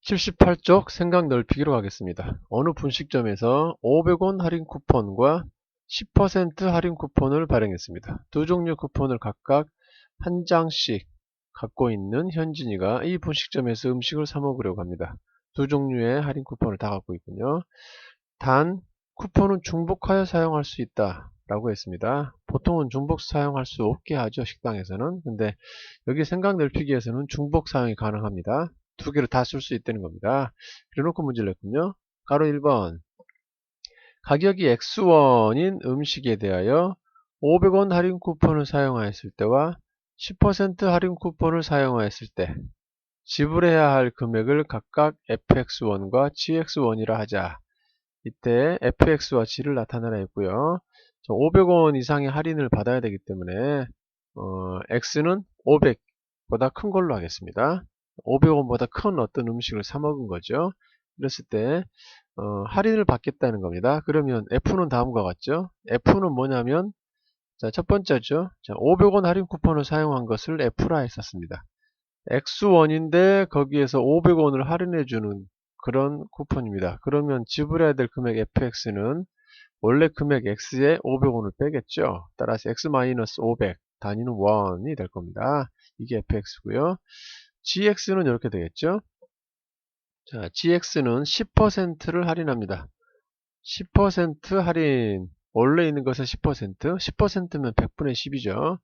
78쪽 생각 넓히기로 하겠습니다. 어느 분식점에서 500원 할인 쿠폰과 10% 할인 쿠폰을 발행했습니다. 두 종류 쿠폰을 각각 한 장씩 갖고 있는 현진이가 이 분식점에서 음식을 사 먹으려고 합니다. 두 종류의 할인 쿠폰을 다 갖고 있군요. 단, 쿠폰은 중복하여 사용할 수 있다 라고 했습니다. 보통은 중복 사용할 수 없게 하죠, 식당에서는. 근데 여기 생각 넓히기에서는 중복 사용이 가능합니다. 두 개를 다 쓸 수 있다는 겁니다. 그래놓고 문제를 냈군요. 가로 1번. 가격이 X1인 음식에 대하여 500원 할인 쿠폰을 사용하였을 때와 10% 할인 쿠폰을 사용하였을 때 지불해야 할 금액을 각각 FX1과 GX1이라 하자. 이때 FX와 G를 나타내라 했고요. 500원 이상의 할인을 받아야 되기 때문에 X는 500보다 큰 걸로 하겠습니다. 500원보다 큰 어떤 음식을 사 먹은 거죠. 그랬을 때 할인을 받겠다는 겁니다. 그러면 F는 다음과 같죠. F는 뭐냐면 자, 첫 번째죠. 자, 500원 할인 쿠폰을 사용한 것을 F라 했었습니다. X1인데 거기에서 500원을 할인해주는 그런 쿠폰입니다. 그러면 지불해야 될 금액 FX는 원래 금액 X에 500원을 빼겠죠. 따라서 X-500 단위는 1이 될 겁니다. 이게 FX고요. GX는 이렇게 되겠죠. 자, GX는 10%를 할인합니다. 10% 할인. 원래 있는 것은 10%. 10%면 100분의 10이죠.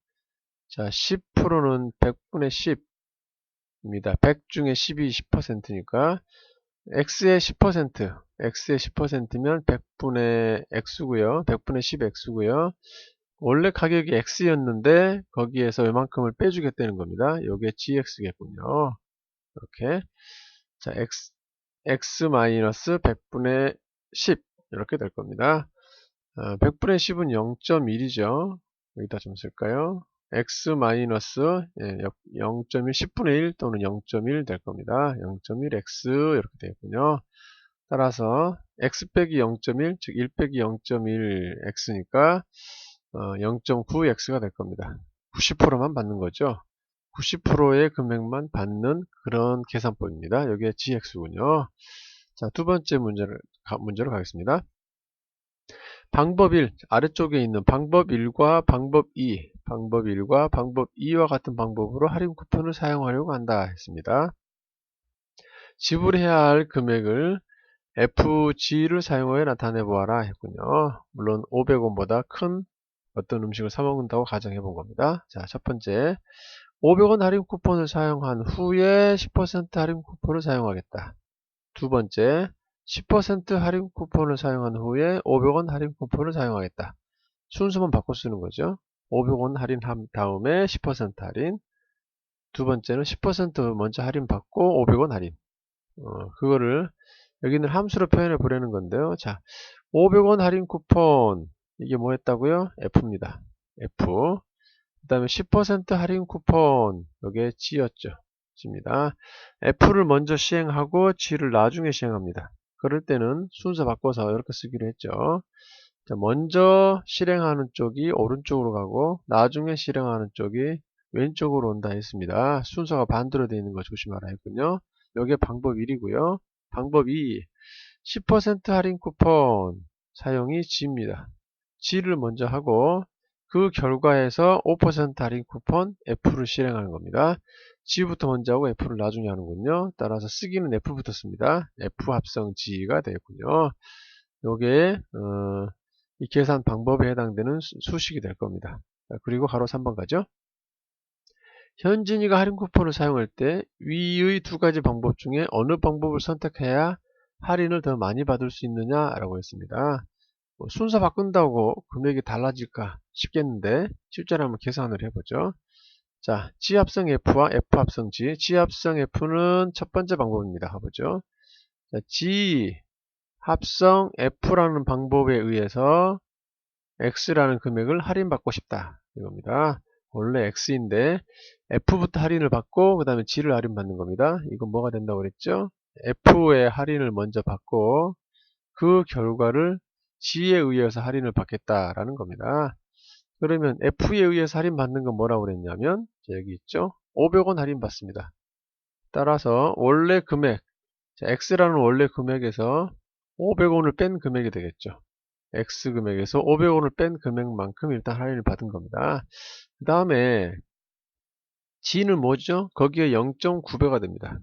자, 10%는 100분의 10입니다. 100 중에 10이 10%니까 X의 10%, X의 10%면 100분의 X고요. 100분의 10 X고요. 원래 가격이 X였는데 거기에서 이만큼을 빼주겠다는 겁니다. 이게 GX겠군요. 이렇게 자 X 마이너스 100분의 10 이렇게 될 겁니다. 100분의 10은 0.1이죠. 여기다 좀 쓸까요? X 마이너스 0.1, 10분의 1 또는 0.1 될 겁니다. 0.1 X 이렇게 되겠군요. 따라서 X 빼기 0.1, 즉 1 빼기 0.1 X니까 0.9 X가 될 겁니다. 90%만 받는 거죠. 90%의 금액만 받는 그런 계산법입니다. 여기에 GX군요. 자, 두 번째 문제로 가겠습니다. 방법 1, 아래쪽에 있는 방법 1과 방법 2, 방법 1과 방법 2와 같은 방법으로 할인 쿠폰을 사용하려고 한다 했습니다. 지불해야 할 금액을 FG를 사용하여 나타내 보아라 했군요. 물론 500원보다 큰 어떤 음식을 사 먹는다고 가정해 본 겁니다. 자, 첫 번째 500원 할인 쿠폰을 사용한 후에 10% 할인 쿠폰을 사용하겠다. 두 번째 10% 할인 쿠폰을 사용한 후에 500원 할인 쿠폰을 사용하겠다. 순서만 바꿔 쓰는 거죠. 500원 할인한 다음에 10% 할인. 두 번째는 10% 먼저 할인 받고 500원 할인. 그거를 여기는 함수로 표현해 보려는 건데요. 자, 500원 할인 쿠폰 이게 뭐 했다고요? F입니다. F. 그 다음에 10% 할인 쿠폰 이게 G였죠. G입니다. F를 먼저 시행하고 G를 나중에 시행합니다. 그럴 때는 순서 바꿔서 이렇게 쓰기로 했죠. 자, 먼저 실행하는 쪽이 오른쪽으로 가고 나중에 실행하는 쪽이 왼쪽으로 온다 했습니다. 순서가 반대로 되어 있는 거 조심하라 했군요. 이게 방법 1이고요. 방법 2, 10% 할인 쿠폰 사용이 G입니다. G를 먼저 하고 그 결과에서 5% 할인 쿠폰 F를 실행하는 겁니다. G부터 먼저 하고 F를 나중에 하는군요. 따라서 쓰기는 F부터 씁니다. F 합성 G가 되겠군요. 요게 이 계산 방법에 해당되는 수식이 될 겁니다. 그리고 가로 3번 가죠. 현진이가 할인 쿠폰을 사용할 때 위의 두 가지 방법 중에 어느 방법을 선택해야 할인을 더 많이 받을 수 있느냐라고 했습니다. 순서 바꾼다고 금액이 달라질까 싶겠는데 실제로 한번 계산을 해보죠. 자, G 합성 F와 F 합성 G. G 합성 F는 첫 번째 방법입니다. 가보죠. 자, G 합성 F라는 방법에 의해서 X라는 금액을 할인받고 싶다. 이겁니다. 원래 X인데 F부터 할인을 받고 그 다음에 G를 할인받는 겁니다. 이건 뭐가 된다고 그랬죠? F의 할인을 먼저 받고 그 결과를 G에 의해서 할인을 받겠다라는 겁니다. 그러면 F에 의해서 할인받는 건 뭐라고 그랬냐면 여기 있죠? 500원 할인받습니다. 따라서 원래 금액 자, X라는 원래 금액에서 500원을 뺀 금액이 되겠죠. X 금액에서 500원을 뺀 금액만큼 일단 할인을 받은 겁니다. 그 다음에 G는 뭐죠? 거기에 0.9배가 됩니다.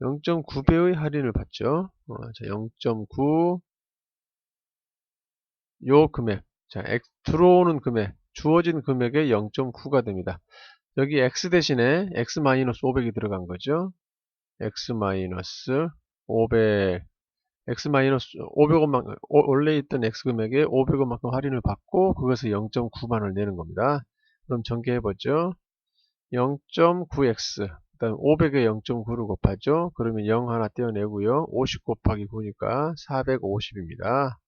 0.9배의 할인을 받죠. 자, 0.9 요 금액, 자, 들어오는 금액, 주어진 금액의 0.9가 됩니다. 여기 X 대신에 X-500이 들어간 거죠. X-500, X-500원만, 원래 있던 X 금액에 500원만큼 할인을 받고, 그것을 0.9만원을 내는 겁니다. 그럼 전개해보죠. 0.9X, 그 다음 500에 0.9를 곱하죠. 그러면 0 하나 떼어내고요. 50 곱하기 9니까 450입니다.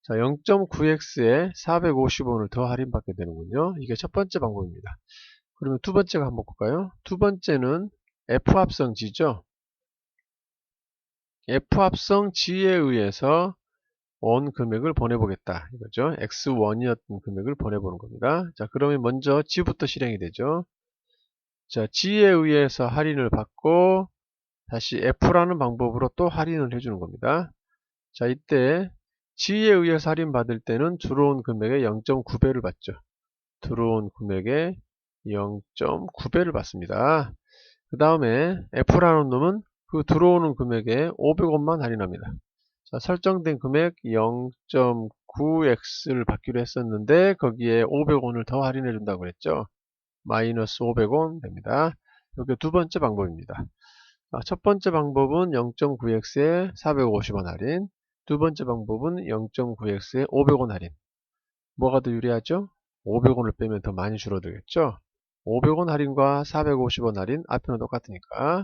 자, 0.9x에 450원을 더 할인받게 되는군요. 이게 첫 번째 방법입니다. 그러면 두 번째가 한번 볼까요? 두 번째는 F합성 G죠. F합성 G에 의해서 원 금액을 보내보겠다. 이거죠. X1이었던 금액을 보내보는 겁니다. 자, 그러면 먼저 G부터 실행이 되죠. 자, G에 의해서 할인을 받고 다시 F라는 방법으로 또 할인을 해주는 겁니다. 자, 이때 G에 의해서 할인받을 때는 들어온 금액의 0.9배를 받죠. 들어온 금액의 0.9배를 받습니다. 그 다음에 F라는 놈은 그 들어오는 금액에 500원만 할인합니다. 자, 설정된 금액 0.9x를 받기로 했었는데 거기에 500원을 더 할인해 준다고 그랬죠. 마이너스 500원 됩니다. 이게 두 번째 방법입니다. 첫 번째 방법은 0.9x에 450원 할인, 두 번째 방법은 0.9x에 500원 할인. 뭐가 더 유리하죠? 500원을 빼면 더 많이 줄어들겠죠? 500원 할인과 450원 할인, 앞에는 똑같으니까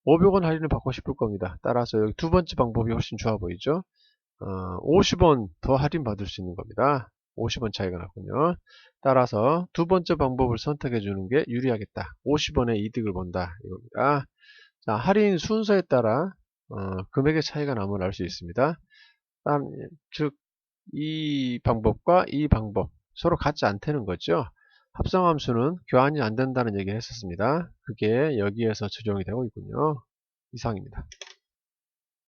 500원 할인을 받고 싶을 겁니다. 따라서 여기 두 번째 방법이 훨씬 좋아 보이죠? 50원 더 할인 받을 수 있는 겁니다. 50원 차이가 나군요. 따라서 두 번째 방법을 선택해 주는 게 유리하겠다. 50원의 이득을 본다. 이겁니다. 자, 할인 순서에 따라 금액의 차이가 나면 알 수 있습니다. 즉, 이 방법과 이 방법 서로 같지 않다는 거죠. 합성함수는 교환이 안 된다는 얘기를 했었습니다. 그게 여기에서 적용이 되고 있군요. 이상입니다.